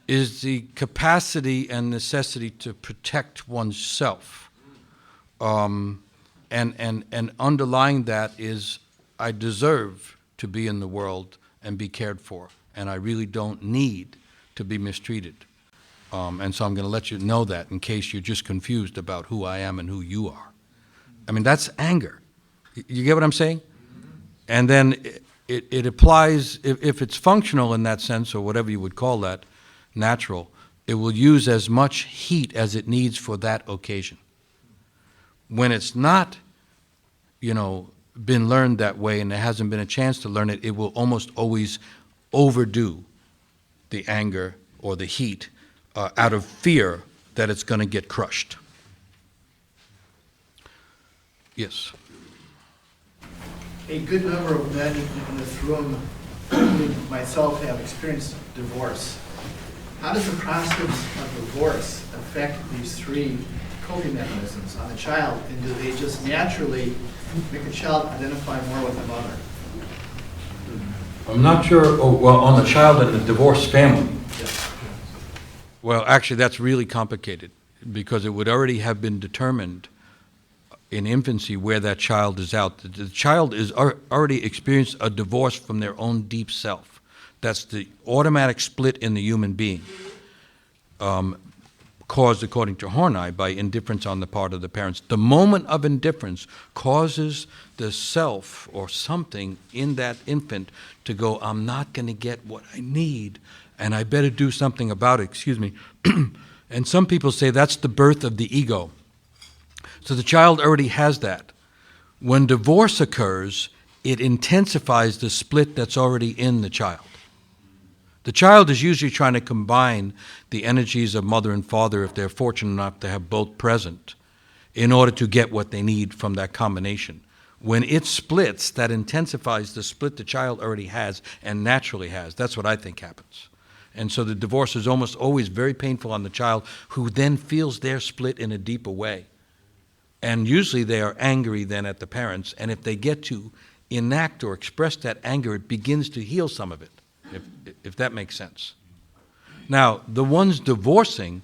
is the capacity and necessity to protect oneself. And underlying that is, I deserve to be in the world and be cared for, and I really don't need to be mistreated. And so I'm going to let you know that in case you're just confused about who I am and who you are. I mean, that's anger. You get what I'm saying? And then it applies, if it's functional in that sense, or whatever you would call that, natural, it will use as much heat as it needs for that occasion. When it's not, been learned that way and there hasn't been a chance to learn it, it will almost always overdo the anger or the heat out of fear that it's going to get crushed. Yes? A good number of men in this room, including myself, have experienced divorce. How does the process of divorce affect these three coping mechanisms on the child, and do they just naturally make the child identify more with the mother? I'm not sure, on the child in the divorced family. Yes. Well, actually, that's really complicated, because it would already have been determined in infancy where that child is out. The child is already experienced a divorce from their own deep self. That's the automatic split in the human being, caused, according to Horney, by indifference on the part of the parents. The moment of indifference causes the self or something in that infant to go, I'm not going to get what I need, and I better do something about it, And some people say that's the birth of the ego. So the child already has that. When divorce occurs, it intensifies the split that's already in the child. The child is usually trying to combine the energies of mother and father, if they're fortunate enough to have both present, in order to get what they need from that combination. When it splits, that intensifies the split the child already has and naturally has. That's what I think happens. And so the divorce is almost always very painful on the child, who then feels their split in a deeper way. And usually they are angry then at the parents, and if they get to enact or express that anger, it begins to heal some of it, if that makes sense. Now, the ones divorcing,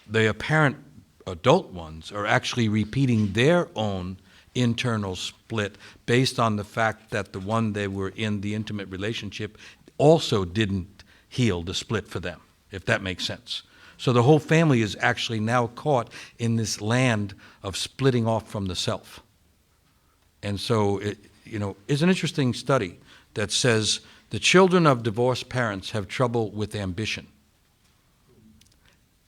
the apparent adult ones are actually repeating their own internal split based on the fact that the one they were in the intimate relationship also didn't heal the split for them, if that makes sense. So the whole family is actually now caught in this land of splitting off from the self. And so, it's an interesting study that says the children of divorced parents have trouble with ambition.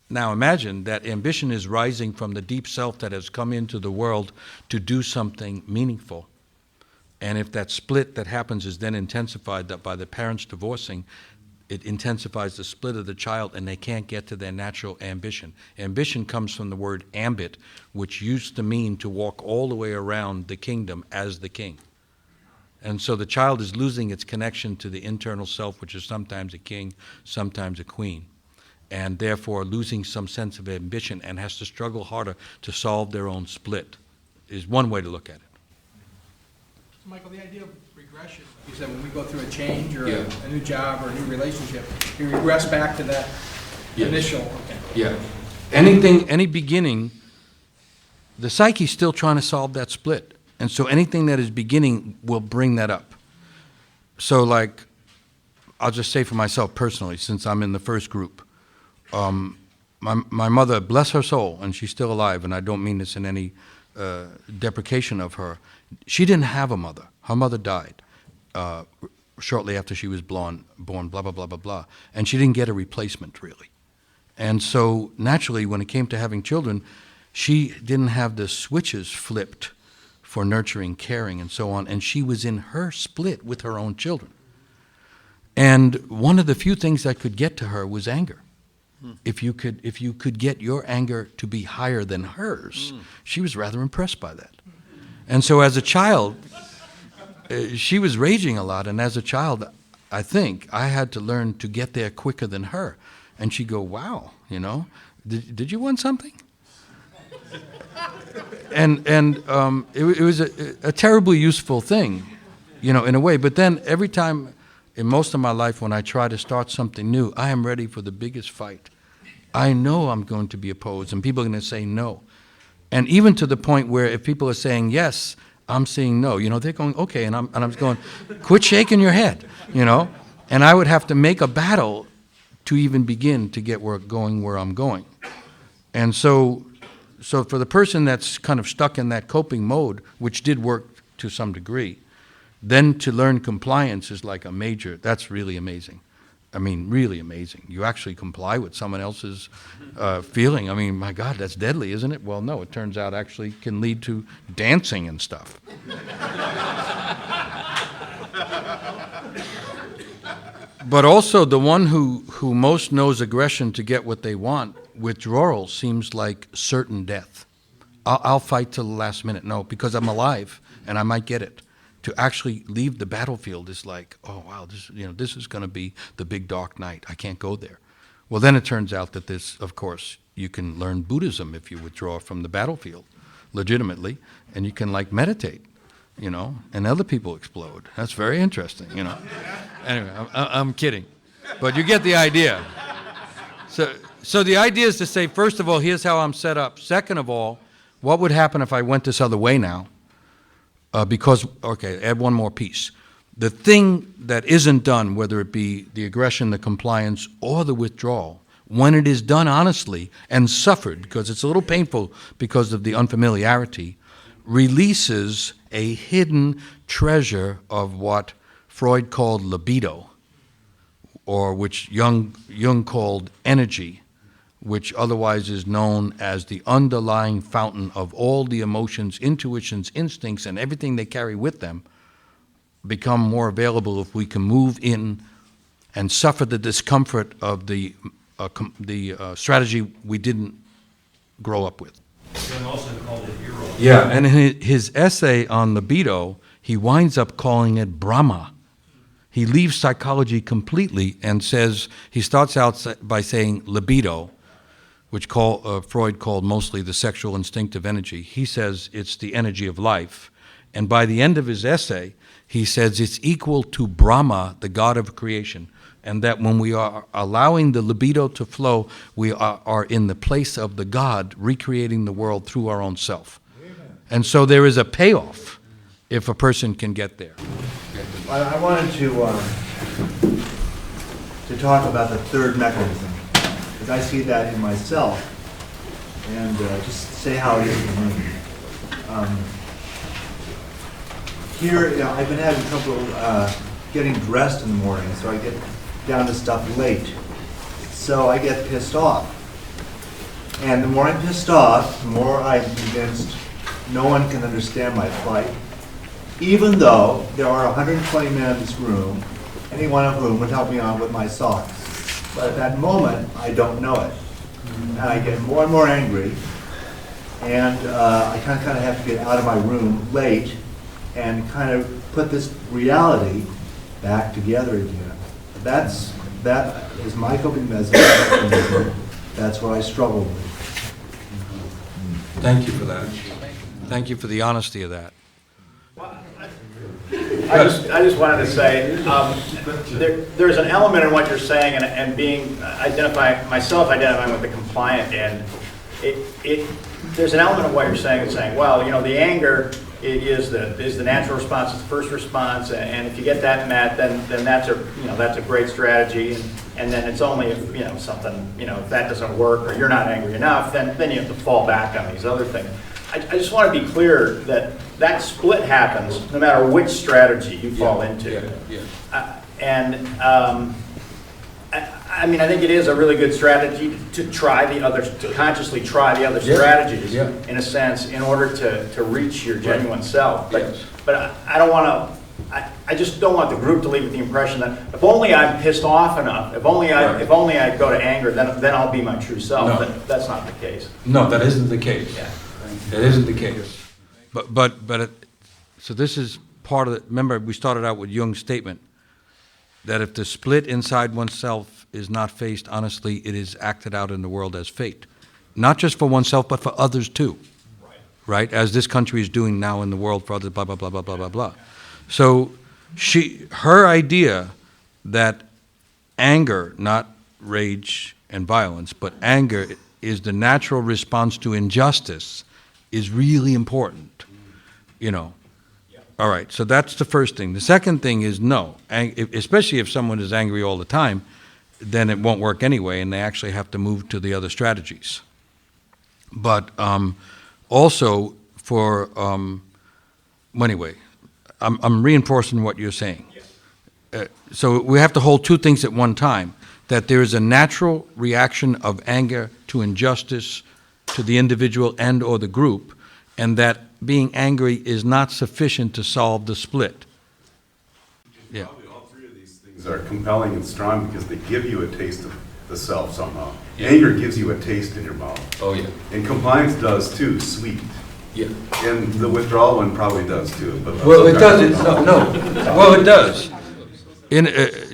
Now imagine that ambition is rising from the deep self that has come into the world to do something meaningful. And if that split that happens is then intensified by the parents divorcing, it intensifies the split of the child and they can't get to their natural ambition. Ambition comes from the word ambit, which used to mean to walk all the way around the kingdom as the king. And so the child is losing its connection to the internal self, which is sometimes a king, sometimes a queen, and therefore losing some sense of ambition and has to struggle harder to solve their own split, is one way to look at it. So Michael, the idea of regression, like you said, when we go through a change or a new job or a new relationship, you regress back to that initial. Okay. Yeah. Any beginning, the psyche's still trying to solve that split. And so anything that is beginning will bring that up. So like, I'll just say for myself personally, since I'm in the first group, my mother, bless her soul, and she's still alive, and I don't mean this in any deprecation of her, she didn't have a mother. Her mother died shortly after she was born, blah, blah, blah, blah, blah. And she didn't get a replacement, really. And so naturally, when it came to having children, she didn't have the switches flipped for nurturing, caring, and so on, and she was in her split with her own children. And one of the few things that could get to her was anger. If you could get your anger to be higher than hers, she was rather impressed by that. And so as a child, she was raging a lot, and as a child, I think I had to learn to get there quicker than her. And she'd go, wow, did you want something? And it was a terribly useful thing, in a way. But then every time, in most of my life, when I try to start something new, I am ready for the biggest fight. I know I'm going to be opposed, and people are going to say no. And even to the point where if people are saying yes, I'm saying no. They're going, okay, and I'm going, quit shaking your head, And I would have to make a battle to even begin to get where I'm going. And so for the person that's kind of stuck in that coping mode, which did work to some degree, then to learn compliance is like that's really amazing. I mean, really amazing. You actually comply with someone else's feeling. I mean, my God, that's deadly, isn't it? Well, no, it turns out actually can lead to dancing and stuff. But also the one who most knows aggression to get what they want, withdrawal seems like certain death. I'll fight till the last minute. No, because I'm alive and I might get it. To actually leave the battlefield is like, oh wow, this is going to be the big dark night. I can't go there. Well, then it turns out that of course, you can learn Buddhism if you withdraw from the battlefield legitimately, and you can meditate, and other people explode. That's very interesting, Anyway, I'm kidding, but you get the idea. So the idea is to say, first of all, here's how I'm set up. Second of all, what would happen if I went this other way now? Add one more piece. The thing that isn't done, whether it be the aggression, the compliance, or the withdrawal, when it is done honestly and suffered, because it's a little painful because of the unfamiliarity, releases a hidden treasure of what Freud called libido, or which Jung called energy, which otherwise is known as the underlying fountain of all the emotions, intuitions, instincts, and everything they carry with them, become more available if we can move in and suffer the discomfort of the strategy we didn't grow up with. And also called it hero. Yeah, and in his essay on libido, he winds up calling it Brahma. He leaves psychology completely and he starts out by saying libido, which Freud called mostly the sexual instinctive energy. He says it's the energy of life. And by the end of his essay, he says it's equal to Brahma, the god of creation. and that when we are allowing the libido to flow, we are in the place of the God recreating the world through our own self. And so there is a payoff if a person can get there. I wanted to talk about the third mechanism, because I see that in myself, and just say how it is for me. Here, I've been having trouble getting dressed in the morning, so I get down to stuff late. So I get pissed off. And the more I'm pissed off, the more I'm convinced no one can understand my plight, even though there are 120 men in this room, any one of whom would help me on with my socks. But at that moment, I don't know it. And I get more and more angry, and I kind of have to get out of my room late and kind of put this reality back together again. That is my coping mechanism. That's what I struggle with. Thank you for that. Thank you for the honesty of that. I just wanted to say, there's an element in what you're saying and being identifying with the compliant end. There's an element of what you're saying and saying, well, the anger is the natural response, it's the first response, and if you get that met, then that's a great strategy, and then it's only if something if that doesn't work or you're not angry enough, then you have to fall back on these other things. I just want to be clear that split happens no matter which strategy you fall into. I mean, I think it is a really good strategy to consciously try the other strategies, in a sense, in order to reach your genuine self. But I don't want to. I just don't want the group to leave with the impression that if only I'm pissed off enough, if only I go to anger, then I'll be my true self. No. That's not the case. No, that isn't the case. That isn't the case. So this is part of it. Remember, we started out with Jung's statement that if the split inside oneself is not faced honestly, it is acted out in the world as fate. Not just for oneself, but for others too. Right? As this country is doing now in the world for others, blah, blah, blah, blah, blah, blah, blah. So her idea that anger, not rage and violence, but anger is the natural response to injustice is really important, All right, so that's the first thing. The second thing is no, especially if someone is angry all the time, then it won't work anyway, and they actually have to move to the other strategies. But also anyway, I'm reinforcing what you're saying. So we have to hold two things at one time, that there is a natural reaction of anger to injustice to the individual and or the group, and that being angry is not sufficient to solve the split. Yeah. Probably all three of these things are compelling and strong because they give you a taste of the self somehow. Yeah. Anger gives you a taste in your mouth. Oh, yeah. And compliance does too, sweet. Yeah. And the withdrawal one probably does too. But Well, it does. Well, it does.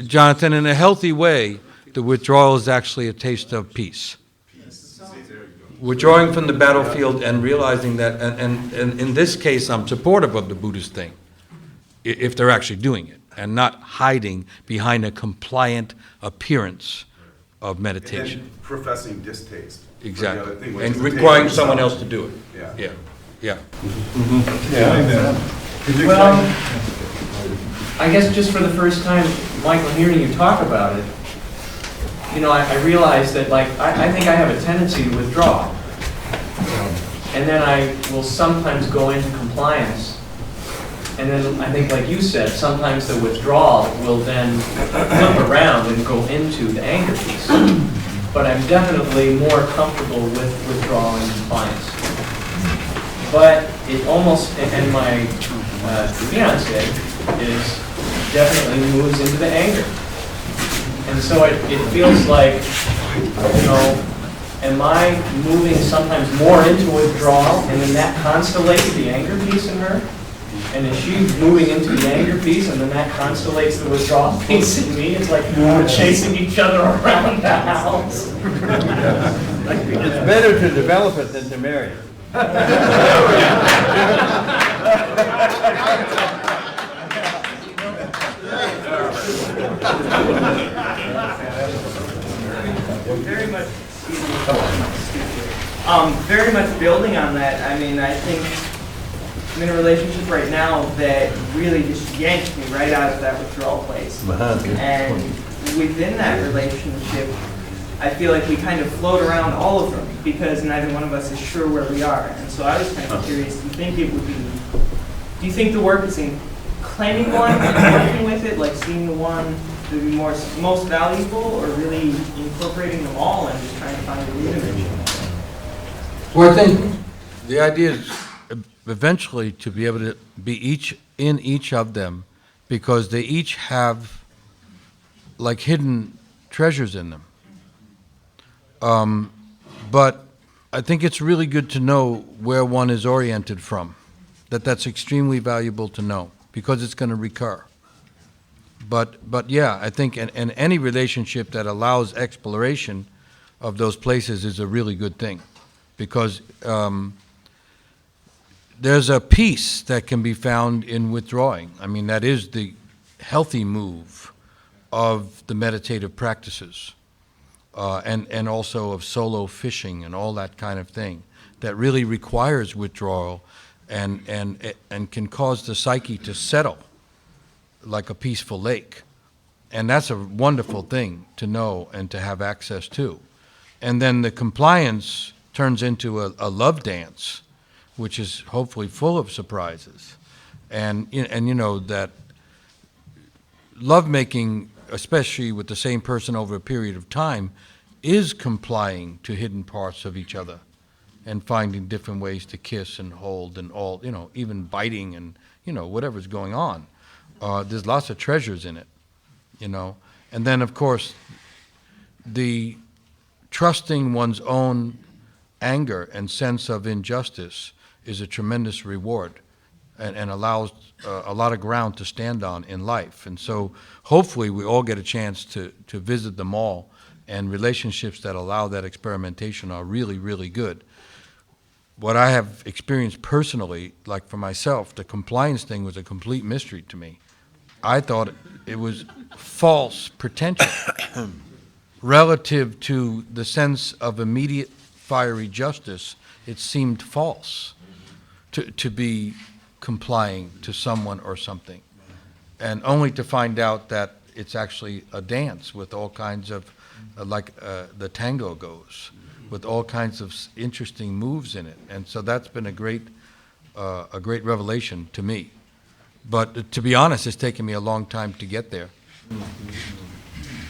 Jonathan, in a healthy way, the withdrawal is actually a taste of peace. Withdrawing from the battlefield and realizing that, and in this case, I'm supportive of the Buddhist thing, if they're actually doing it, and not hiding behind a compliant appearance of meditation. And professing distaste. Exactly. For the other thing, which And is requiring taste someone yourself. else to do it. Yeah. Yeah. Well, I guess just for the first time, Michael, hearing you talk about it, I realized that, I think I have a tendency to withdraw. And then I will sometimes go into compliance. And then I think, like you said, sometimes the withdrawal will then flip around and go into the anger piece. But I'm definitely more comfortable with withdrawal and compliance. But it almost, and my fiance is definitely moves into the anger. And so it feels like, am I moving sometimes more into withdrawal, and then that constellates the anger piece in her? And is she moving into the anger piece, and then that constellates the withdrawal piece in me? It's like we're chasing each other around the house. It's better to develop it than to marry it. Very much building on that, I mean, I think I'm in a relationship right now that really just yanked me right out of that withdrawal place. And within that relationship, I feel like we kind of float around all of them because neither one of us is sure where we are. And so I was kind of curious, do you think the work is in claiming one and working with it, like seeing the one that would be most valuable, or really incorporating them all and just trying to find a root image? Well, I think the idea is eventually to be able to be in each of them, because they each have like hidden treasures in them. But I think it's really good to know where one is oriented from. That's extremely valuable to know, because it's going to recur. But yeah, I think in any relationship that allows exploration of those places is a really good thing, because there's a peace that can be found in withdrawing. I mean, that is the healthy move of the meditative practices, and also of solo fishing and all that kind of thing, that really requires withdrawal and can cause the psyche to settle like a peaceful lake. And that's a wonderful thing to know and to have access to. And then the compliance turns into a love dance, which is hopefully full of surprises. And you know that lovemaking, especially with the same person over a period of time, is complying to hidden parts of each other and finding different ways to kiss and hold and all, you know, even biting and, you know, whatever's going on. There's lots of treasures in it, you know. And then, of course, the trusting one's own anger and sense of injustice is a tremendous reward, and allows a lot of ground to stand on in life. And so hopefully we all get a chance to visit them all, and relationships that allow that experimentation are really, really good. What I have experienced personally, like for myself, the compliance thing was a complete mystery to me. I thought it was false pretension relative to the sense of immediate fiery justice. It seemed false to be complying to someone or something, and only to find out that it's actually a dance with all kinds of, like the tango goes, with all kinds of interesting moves in it. And so that's been a great revelation to me. But to be honest, it's taken me a long time to get there.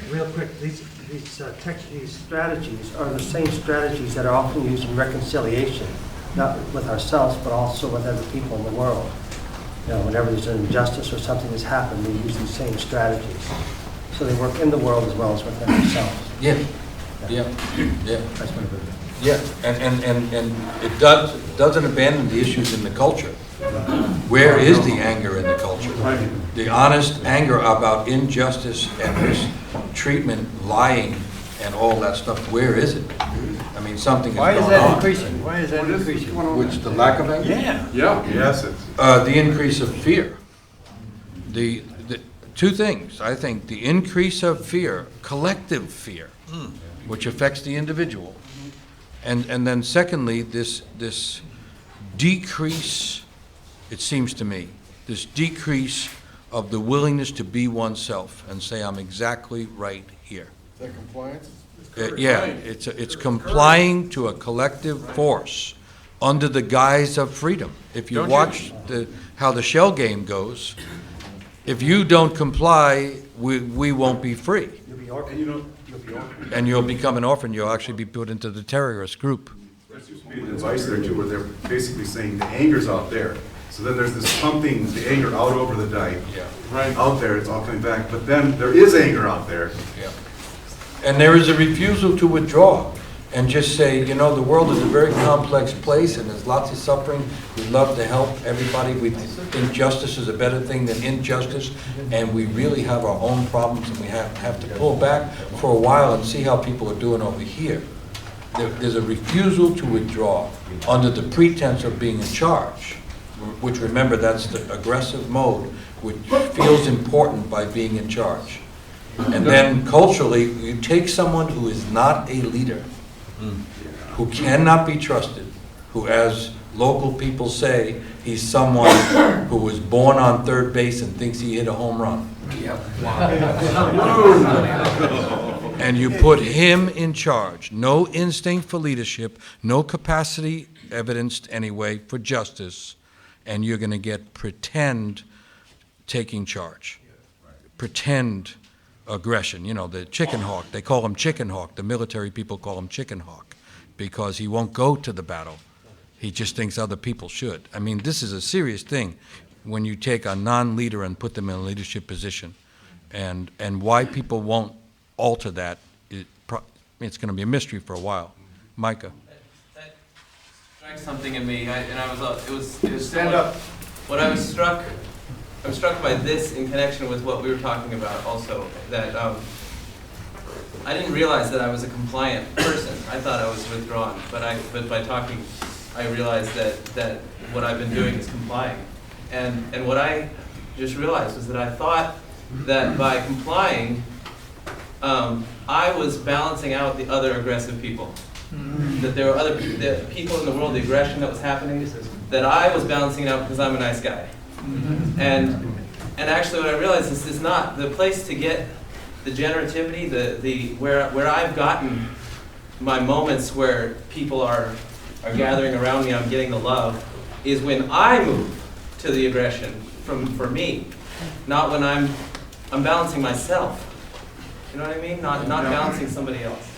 Real quick, these strategies are the same strategies that are often used in reconciliation, not with ourselves, but also with other people in the world. You know, whenever there's an injustice or something has happened, they use these same strategies. So they work in the world as well as within themselves. Yeah. That's one of the. Yeah, and it doesn't abandon the issues in the culture. Where is the anger in the culture? The honest anger about injustice and mistreatment, lying, and all that stuff, where is it? I mean, something is going on. Why is that increasing? Why is that increasing? Which, the lack of anger? Yeah. Yes, it's... The increase of fear. The two things, I think. The increase of fear, collective fear, which affects the individual. And then secondly, this decrease, it seems to me, this decrease of the willingness to be oneself and say, I'm exactly right here. Is that compliance? Yeah, it's complying to a collective force under the guise of freedom. If you watch how the shell game goes, if you don't comply, we won't be free. You'll be orphaned. And you'll become an orphan. You'll actually be put into the terrorist group. There seems to be an advice there too, where they're basically saying the anger's out there. So then there's this pumping the anger out over the dike. Yeah. Right. Out there, it's all coming back. But then there is anger out there. Yeah. And there is a refusal to withdraw and just say, you know, the world is a very complex place and there's lots of suffering. We'd love to help everybody. We think justice is a better thing than injustice, and we really have our own problems, and we have to pull back for a while and see how people are doing over here. There's a refusal to withdraw under the pretense of being in charge, which, remember, that's the aggressive mode, which feels important by being in charge. And then culturally, you take someone who is not a leader who cannot be trusted, who, as local people say, he's someone who was born on third base and thinks he hit a home run. And you put him in charge. No instinct for leadership, no capacity evidenced anyway for justice, and you're going to get pretend taking charge, pretend aggression. You know, the chicken hawk, they call him chicken hawk. The military people call him chicken hawk because he won't go to the battle. He just thinks other people should. I mean, this is a serious thing when you take a non-leader and put them in a leadership position. And why people won't alter that, it's going to be a mystery for a while. Micah. That strikes something in me, and I was, it was Stand up. What I was struck by this in connection with what we were talking about also, that I didn't realize that I was a compliant person. I thought I was withdrawn, but by talking, I realized that what I've been doing is complying. And what I just realized was that I thought that by complying, I was balancing out the other aggressive people. That there were other the people in the world, the aggression that was happening, that I was balancing it out because I'm a nice guy. And actually what I realized is this is not the place to get the generativity, where I've gotten my moments where people are gathering around me, I'm getting the love, is when I move to the aggression for me, not when I'm balancing myself. You know what I mean? Not balancing somebody else.